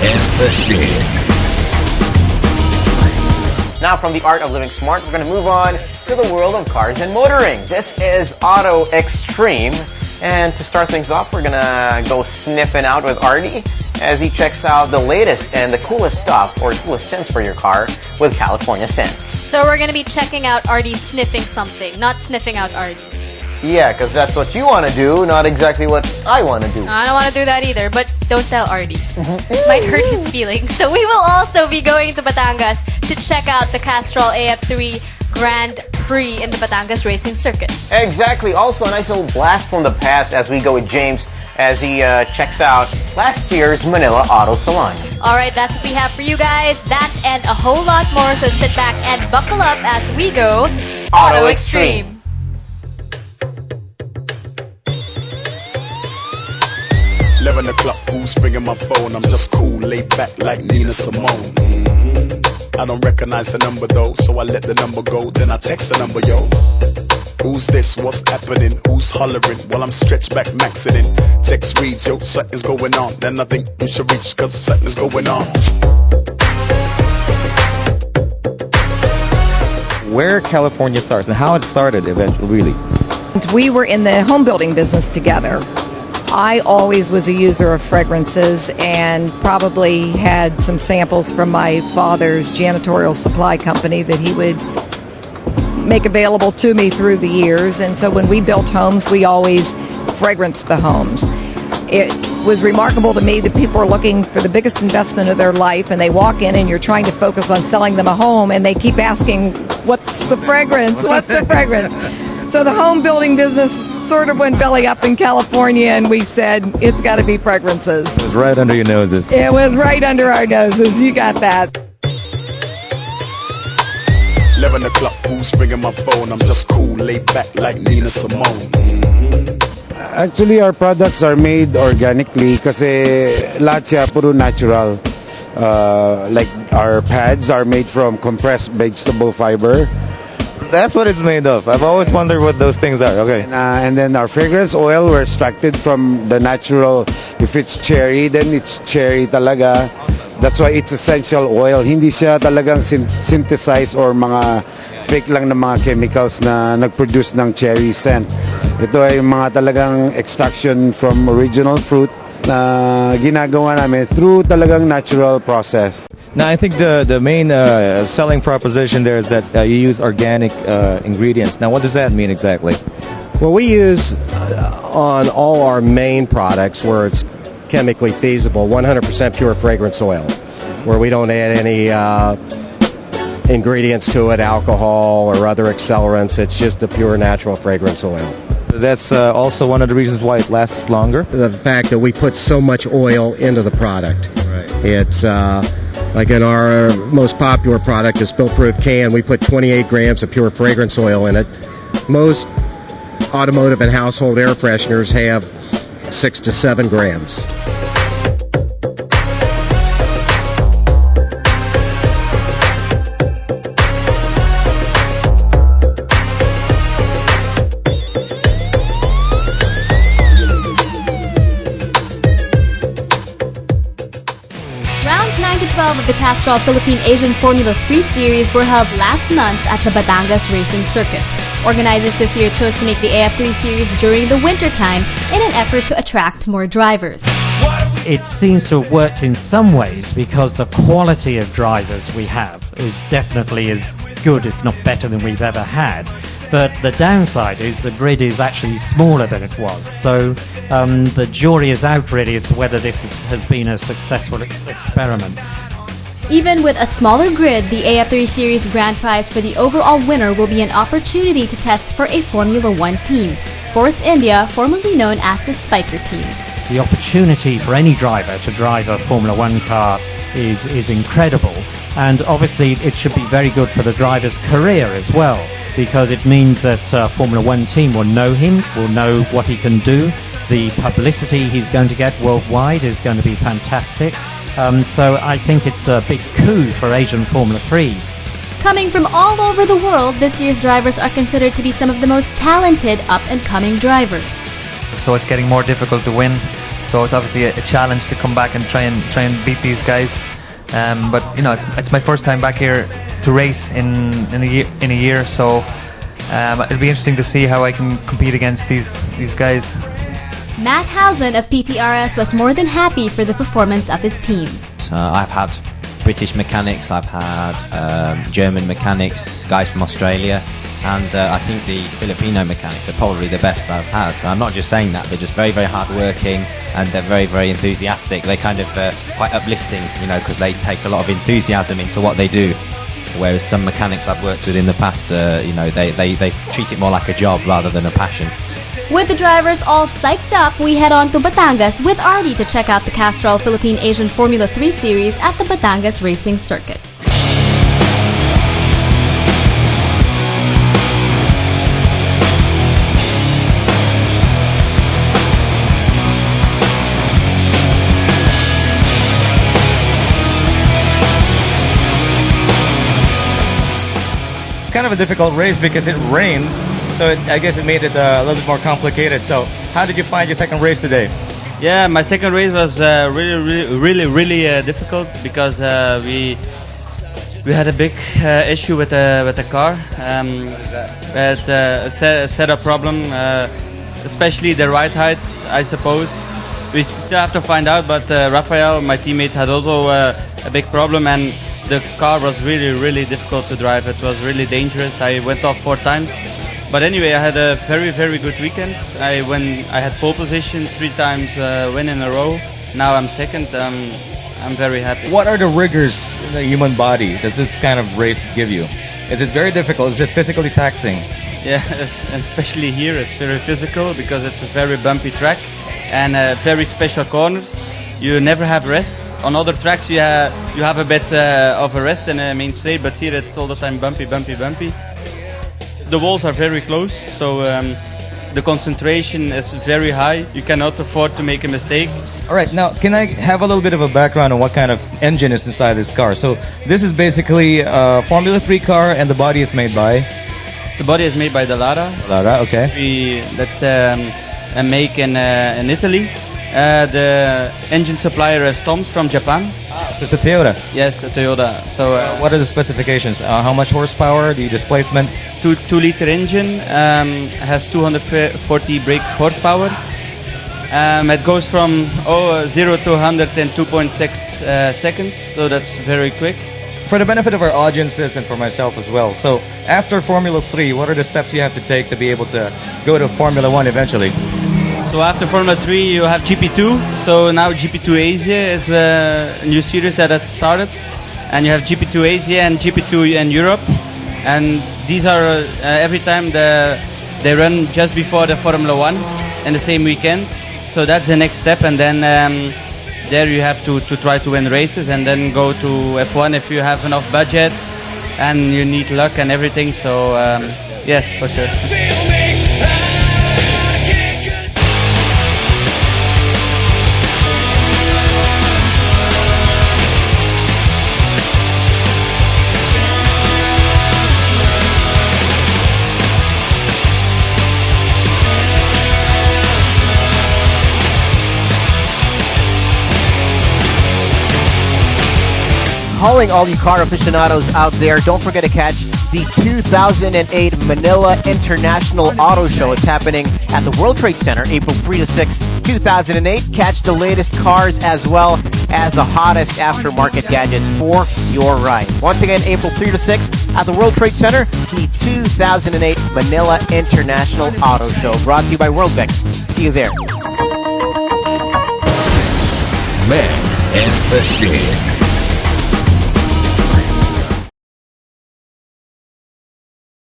and the Shed. Now from the art of living smart, we're going to move on to the world of cars and motoring. This is Auto Extreme. And to start things off, we're going to go sniffing out with Artie as he checks out the latest and the coolest stuff or coolest scents for your car with California Scents. So we're going to be checking out Artie sniffing something, not sniffing out Artie. Yeah, because that's what you want to do, not exactly what I want to do. I don't want to do that either, but don't tell Artie. It might hurt his feelings. So we will also be going to Batangas to check out the Castrol AF3 Grand Prix in the Batangas Racing Circuit. Exactly. Also, a nice little blast from the past as we go with James as he checks out last year's Manila Auto Salon. All right, that's what we have for you guys. That and a whole lot more, so sit back and buckle up as we go Auto Extreme. 11 o'clock, who's bringing my phone? I'm just cool, laid back like Nina Simone. I don't recognize the number though, so I let the number go. Then I text the number, yo. Who's this? What's happening? Who's hollering? While I'm stretched back, maxing it. Text reads, yo, something's going on. Then I think you should reach, cause something's going on. Where California starts and how it started eventually, really. We were in the home building business together. I always was a user of fragrances and probably had some samples from my father's janitorial supply company that he would make available to me through the years. And so when we built homes, we always fragranced the homes. It was remarkable to me that people are looking for the biggest investment of their life, and they walk in and you're trying to focus on selling them a home, and they keep asking, what's the fragrance? What's the fragrance? So the home building business sort of went belly up in California, and we said, it's got to be fragrances. It was right under your noses. It was right under our noses. You got that. 11 o'clock, who's bringing my phone? I'm just cool, laid back like Nina Simone. Actually, our products are made organically kasi lahat siya puro natural. Like our pads are made from compressed vegetable fiber. That's what it's made of. I've always wondered what those things are. Okay. And then our fragrance oil, we're extracted from the natural. If it's cherry, then it's cherry talaga. That's why it's essential oil. Hindi siya talagang synthesized or mga fake lang na mga chemicals na nag-produce ng cherry scent. Ito ay mga talagang extraction from original fruit na ginagawa namin through talagang natural process. Now, I think the main selling proposition there is that you use organic ingredients. Now, what does that mean exactly? Well, we use on all our main products where it's chemically feasible, 100% pure fragrance oil, where we don't add any ingredients to it, alcohol or other accelerants. It's just a pure natural fragrance oil. That's also one of the reasons why it lasts longer? The fact that we put so much oil into the product. Right. It's like in our most popular product, the spill-proof can, we put 28 grams of pure fragrance oil in it. Most automotive and household air fresheners have 6 to 7 grams. Rounds 9 to 12 of the Castrol Philippine Asian Formula 3 Series were held last month at the Batangas Racing Circuit. Organizers this year chose to make the AF3 Series during the winter time in an effort to attract more drivers. It seems to have worked in some ways because the quality of drivers we have is definitely as good, if not better, than we've ever had. But the downside is the grid is actually smaller than it was. So the jury is out really as to whether this has been a successful experiment. Even with a smaller grid, the AF3 Series Grand Prize for the overall winner will be an opportunity to test for a Formula One team, Force India, formerly known as the Spiker team. The opportunity for any driver to drive a Formula One car is incredible, and obviously it should be very good for the driver's career as well, because it means that Formula One team will know him, will know what he can do. The publicity he's going to get worldwide is going to be fantastic. So I think it's a big coup for Asian Formula 3. Coming from all over the world, this year's drivers are considered to be some of the most talented up-and-coming drivers. So it's getting more difficult to win. So it's obviously a challenge to come back and try and beat these guys. But you know, it's my first time back here to race in a year. So it'll be interesting to see how I can compete against these guys. Matt Housen of PTRS was more than happy for the performance of his team. I've had British mechanics, I've had German mechanics, guys from Australia, and I think the Filipino mechanics are probably the best I've had. I'm not just saying that, they're just very, very hard working, and they're very, very enthusiastic. They're kind of quite uplifting, you know, because they take a lot of enthusiasm into what they do. Whereas some mechanics I've worked with in the past, you know, they treat it more like a job rather than a passion. With the drivers all psyched up, we head on to Batangas with Artie to check out the Castrol Philippine Asian Formula 3 Series at the Batangas Racing Circuit. Kind of a difficult race because it rained. So I guess it made it a little bit more complicated. So how did you find your second race today? Yeah, my second race was really difficult because we had a big issue with the car. We had a setup problem, especially the ride height, I suppose. We still have to find out, but Rafael, my teammate, had also a big problem, and the car was really difficult to drive. It was really dangerous. I went off 4 times. But anyway, I had a very good weekend. I had pole position 3 times, win in a row. Now I'm second. I'm very happy. What are the rigors in the human body does this kind of race give you? Is it very difficult? Is it physically taxing? Yeah, and especially here it's very physical because it's a very bumpy track and very special corners. You never have rest. On other tracks you have a bit of a rest and a main straight, but here it's all the time bumpy. The walls are very close, so the concentration is very high. You cannot afford to make a mistake. All right, now can I have a little bit of a background on what kind of engine is inside this car? So this is basically a Formula 3 car, and the body is made by? The body is made by Dallara. Dallara, okay. That's a make in Italy. The engine supplier is Tom's from Japan. So it's a Toyota? Yes, a Toyota. So what are the specifications? How much horsepower, the displacement? 2-liter engine, has 240 brake horsepower. It goes from 0 to 100 in 2.6 seconds, so that's very quick. For the benefit of our audiences and for myself as well, so after Formula 3, what are the steps you have to take to be able to go to Formula 1 eventually? So after Formula 3 you have GP2, so now GP2 Asia is a new series that has started, and you have GP2 Asia and GP2 in Europe, and these are every time they run just before the Formula 1 in the same weekend, so that's the next step, and then there you have to try to win races and then go to F1 if you have enough budget and you need luck and everything, so yes, for sure. Calling all you car aficionados out there, don't forget to catch the 2008 Manila International Auto Show. It's happening at the World Trade Center, April 3 to 6, 2008. Catch the latest cars as well as the hottest aftermarket gadgets for your ride. Once again, April 3 to 6 at the World Trade Center, the 2008 Manila International Auto Show. Brought to you by World Bank. See you there. Man and Machine.